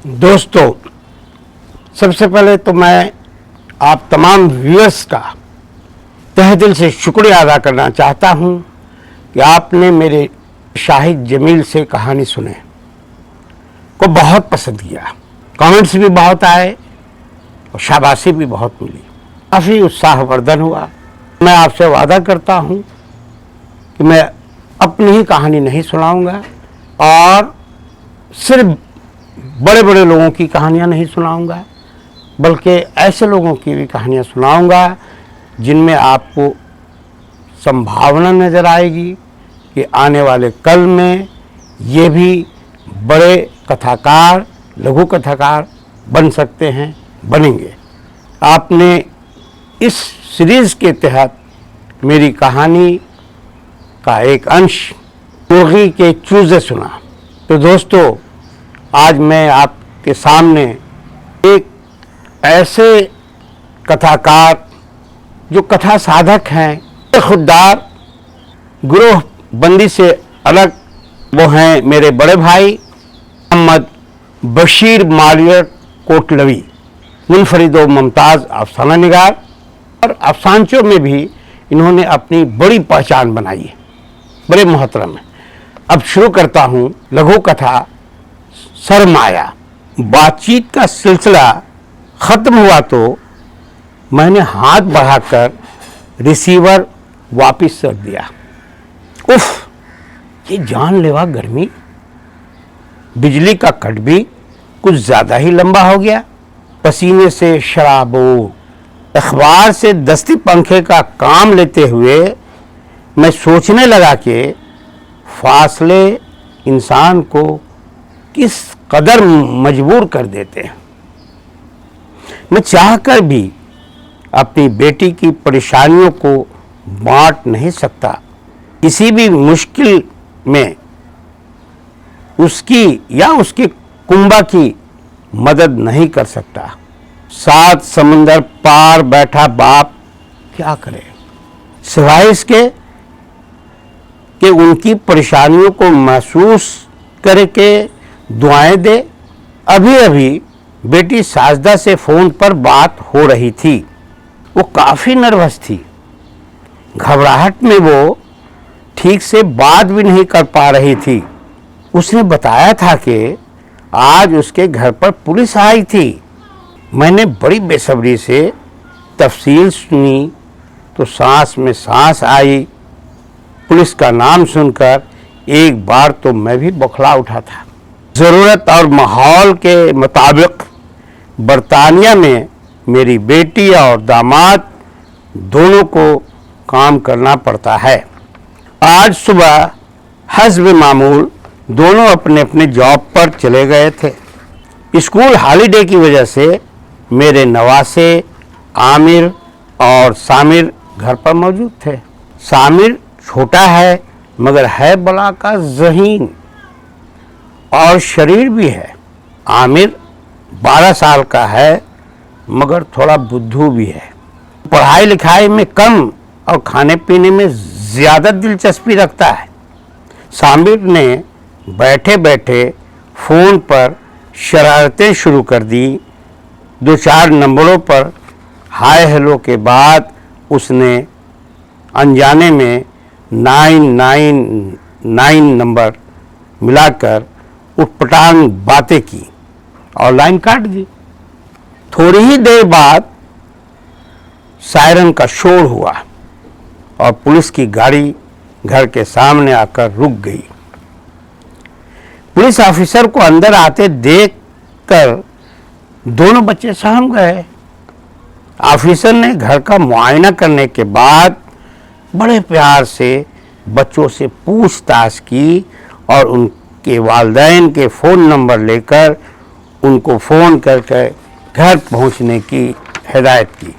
दोस्तों, सबसे पहले तो मैं आप तमाम व्यूअर्स का तहे दिल से शुक्रिया अदा करना चाहता हूं कि आपने मेरे शाहिद जमील से कहानी सुने को बहुत पसंद किया। कमेंट्स भी बहुत आए और शाबाशी भी बहुत मिली, काफ़ी उत्साहवर्धन हुआ। मैं आपसे वादा करता हूं कि मैं अपनी ही कहानी नहीं सुनाऊंगा और सिर्फ बड़े बड़े लोगों की कहानियां नहीं सुनाऊंगा, बल्कि ऐसे लोगों की भी कहानियां सुनाऊंगा जिनमें आपको संभावना नज़र आएगी कि आने वाले कल में ये भी बड़े कथाकार, लघु कथाकार बन सकते हैं, बनेंगे। आपने इस सीरीज़ के तहत मेरी कहानी का एक अंश मुर्गी के चूजे सुना। तो दोस्तों, आज मैं आपके सामने एक ऐसे कथाकार जो कथा साधक हैं, खुददार, गिरोह बंदी से अलग, वो हैं मेरे बड़े भाई मोहम्मद बशीर मालियर कोटलवी, मुनफरिद व मुमताज़ अफसाना निगार, और अफसानचों में भी इन्होंने अपनी बड़ी पहचान बनाई है, बड़े मोहतरम है। अब शुरू करता हूँ लघु कथा सरमाया। बातचीत का सिलसिला ख़त्म हुआ तो मैंने हाथ बढ़ाकर रिसीवर वापस कर दिया। उफ, ये जानलेवा गर्मी, बिजली का कट भी कुछ ज़्यादा ही लंबा हो गया। पसीने से शराबोर, अखबार से दस्ती पंखे का काम लेते हुए मैं सोचने लगा कि फासले इंसान को किस कदर मजबूर कर देते हैं। मैं चाहकर भी अपनी बेटी की परेशानियों को बांट नहीं सकता, किसी भी मुश्किल में उसकी या उसके कुंबा की मदद नहीं कर सकता। 7 समंदर पार बैठा बाप क्या करे, सिवाय इसके कि उनकी परेशानियों को महसूस करके दुआएं दे। अभी अभी बेटी साजदा से फ़ोन पर बात हो रही थी। वो काफ़ी नर्वस थी, घबराहट में वो ठीक से बात भी नहीं कर पा रही थी। उसने बताया था कि आज उसके घर पर पुलिस आई थी। मैंने बड़ी बेसब्री से तफसील सुनी तो सांस में सांस आई। पुलिस का नाम सुनकर एक बार तो मैं भी बौखला उठा था। ज़रूरत और माहौल के मुताबिक बरतानिया में मेरी बेटी और दामाद दोनों को काम करना पड़ता है। आज सुबह हस्ब मामूल दोनों अपने अपने जॉब पर चले गए थे। स्कूल हॉलीडे की वजह से मेरे नवासे आमिर और सामिर घर पर मौजूद थे। सामिर छोटा है मगर है बड़ा का ज़हीन और शरीर भी है। आमिर 12 साल का है मगर थोड़ा बुद्धू भी है। पढ़ाई लिखाई में कम और खाने पीने में ज़्यादा दिलचस्पी रखता है। सामिर ने बैठे बैठे फ़ोन पर शरारतें शुरू कर दी। 2-4 नंबरों पर हाय हेलो के बाद उसने अनजाने में 999 नंबर मिलाकर उटपटांग बातें की और लाइन काट दी। थोड़ी ही देर बाद सायरन का शोर हुआ और पुलिस की गाड़ी घर के सामने आकर रुक गई। पुलिस ऑफिसर को अंदर आते देखकर दोनों बच्चे सहम गए। ऑफिसर ने घर का मुआयना करने के बाद बड़े प्यार से बच्चों से पूछताछ की और उनके वालिदैन के फ़ोन नंबर लेकर उनको फ़ोन करके घर पहुंचने की हिदायत की।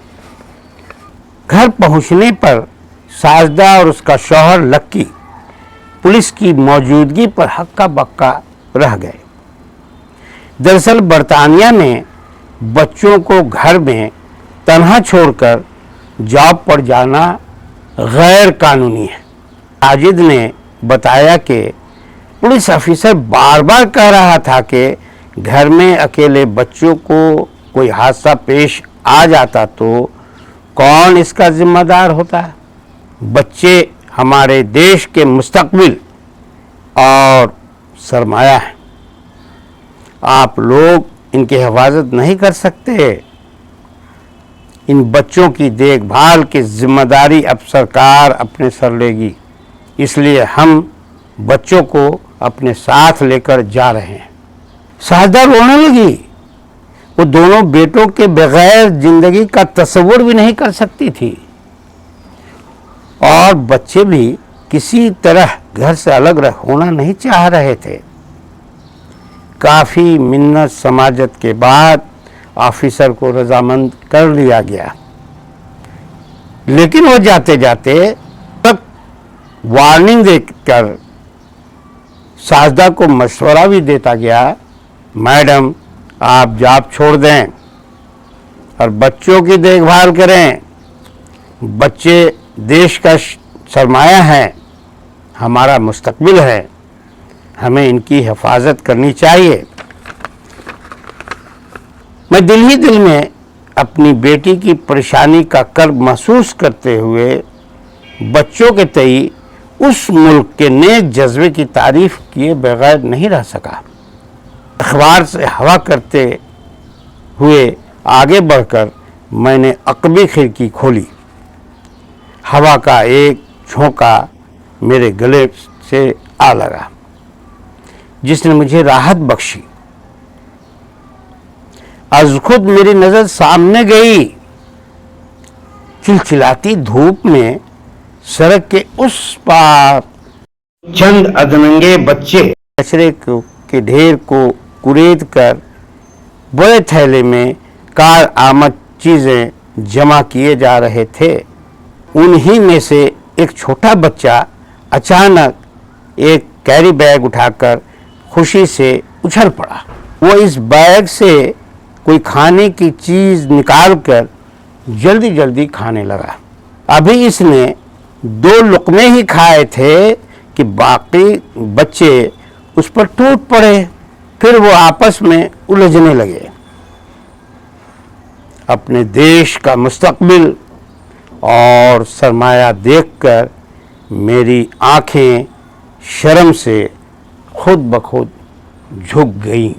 घर पहुंचने पर साजदा और उसका शौहर लक्की पुलिस की मौजूदगी पर हक्का बक्का रह गए। दरअसल बरतानिया में बच्चों को घर में तन्हा छोड़कर जॉब पर जाना गैर कानूनी है। आजिद ने बताया कि पुलिस ऑफिसर बार बार कह रहा था कि घर में अकेले बच्चों को कोई हादसा पेश आ जाता तो कौन इसका जिम्मेदार होता है? बच्चे हमारे देश के मुस्तकबिल और सरमाया है। आप लोग इनकी हिफाजत नहीं कर सकते। इन बच्चों की देखभाल की जिम्मेदारी अब सरकार अपने सर लेगी, इसलिए हम बच्चों को अपने साथ लेकर जा रहे हैं। साजदा रोने लगी। वो दोनों बेटों के बगैर जिंदगी का तस्वुर भी नहीं कर सकती थी और बच्चे भी किसी तरह घर से अलग होना नहीं चाह रहे थे। काफ़ी मिन्नत समाजत के बाद ऑफिसर को रजामंद कर लिया गया, लेकिन वो जाते जाते तक वार्निंग देकर साजदा को मशवरा भी देता गया, मैडम आप जॉब छोड़ दें और बच्चों की देखभाल करें। बच्चे देश का सरमाया है, हमारा मुस्तकबिल है, हमें इनकी हिफाजत करनी चाहिए। मैं दिल ही दिल में अपनी बेटी की परेशानी का कर्ब महसूस करते हुए बच्चों के तई उस मुल्क के नेक जज्बे की तारीफ किए बगैर नहीं रह सका। अखबार से हवा करते हुए आगे बढ़कर मैंने अकबी खिड़की खोली। हवा का एक झोंका मेरे गले से आ लगा, जिसने मुझे राहत बख्शी। आज खुद मेरी नजर सामने गई। चिलचिलाती धूप में सड़क के उस पार चंद अधनंगे बच्चे कचरे के ढेर को कुरेद कर बड़े थैले में कार आमद चीजें जमा किए जा रहे थे। उन्हीं में से एक छोटा बच्चा अचानक एक कैरी बैग उठाकर खुशी से उछल पड़ा। वो इस बैग से कोई खाने की चीज निकालकर जल्दी जल्दी खाने लगा। अभी इसने 2 लुकमे ही खाए थे कि बाकी बच्चे उस पर टूट पड़े। फिर वो आपस में उलझने लगे। अपने देश का मुस्तकबिल और सरमाया देखकर मेरी आंखें शर्म से खुद ब खुद झुक गईं।